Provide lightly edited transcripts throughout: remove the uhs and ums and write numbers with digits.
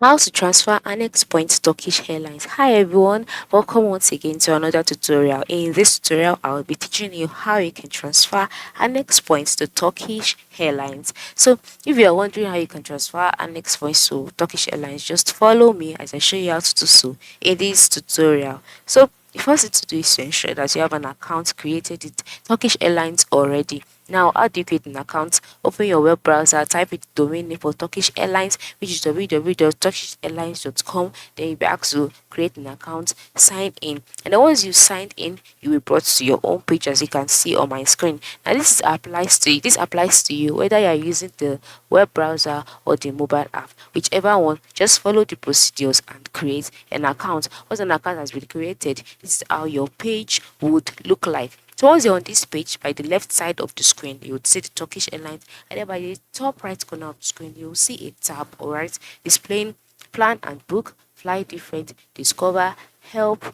How to transfer Amex points to Turkish Airlines. Hi everyone, welcome once again to another tutorial. In this tutorial, I will be teaching you how you can transfer Amex points to Turkish Airlines. So, if you are wondering how you can transfer Amex points to Turkish Airlines, just follow me as I show you how to do so in this tutorial. So, the first thing to do is to ensure that you have an account created with Turkish Airlines already. Now, how do you create an account? Open your web browser, type in the domain name for Turkish Airlines, which is www.turkishairlines.com. Then you'll be asked to create an account, sign in. And then once you signed in, you will be brought to your own page as you can see on my screen. Now, this applies to you whether you are using the web browser or the mobile app. Whichever one, just follow the procedures and create an account. Once an account has been created, this is how your page would look like. So once you're on this page, by the left side of the screen, you would see the Turkish Airlines, and then by the top right corner of the screen, you'll see a tab, alright, displaying plan and book, fly different, discover, help,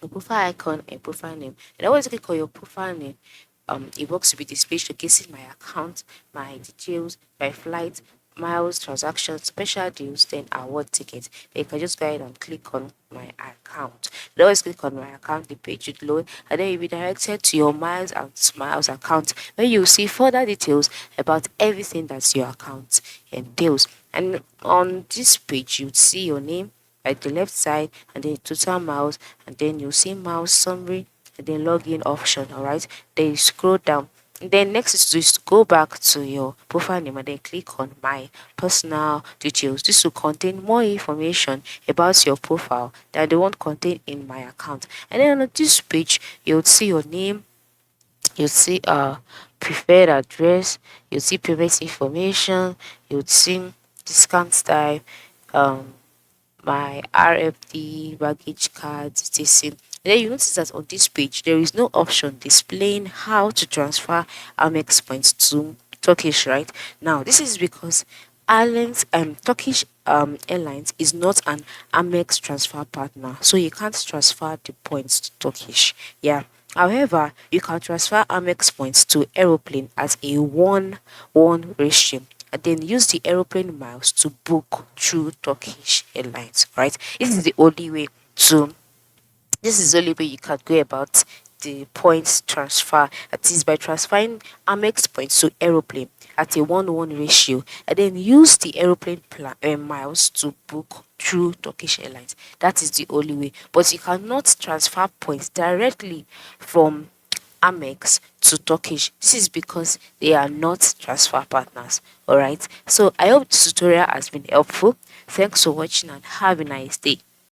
a profile icon, and profile name. And I always click on your profile name. It works with this page showcasing my account, my details, my flight, miles, transactions, special deals, then award tickets. Then you can just go ahead and click on my account. You always click on my account, the page would load, and then you'll be directed to your miles and smiles account where you'll see further details about everything that your account entails. And on this page, you'd see your name at the left side and then total miles, and then you'll see miles summary and then login option. All right, then you scroll down, and then next is to go back to your profile name and then click on my personal details. This will contain more information about your profile that the one contained in my account. And then on this page you'll see your name, you'll see preferred address, you'll see payment information, you'll see discount type, um my RFD, baggage cards, etc. And then you notice that on this page there is no option displaying how to transfer Amex points to Turkish, right? Now this is because Turkish Airlines is not an Amex transfer partner, so you can't transfer the points to Turkish. Yeah. However, you can transfer Amex points to aeroplane as a 1-1 ratio and then use the aeroplane miles to book through Turkish Airlines, right? To this is the only way you can go about the points transfer. That is by transferring Amex points to aeroplane at a 1-1 ratio and then use the aeroplane miles to book through Turkish Airlines. That is the only way. But you cannot transfer points directly from Amex to Turkish. This is because they are not transfer partners. Alright. So I hope this tutorial has been helpful. Thanks for watching and have a nice day.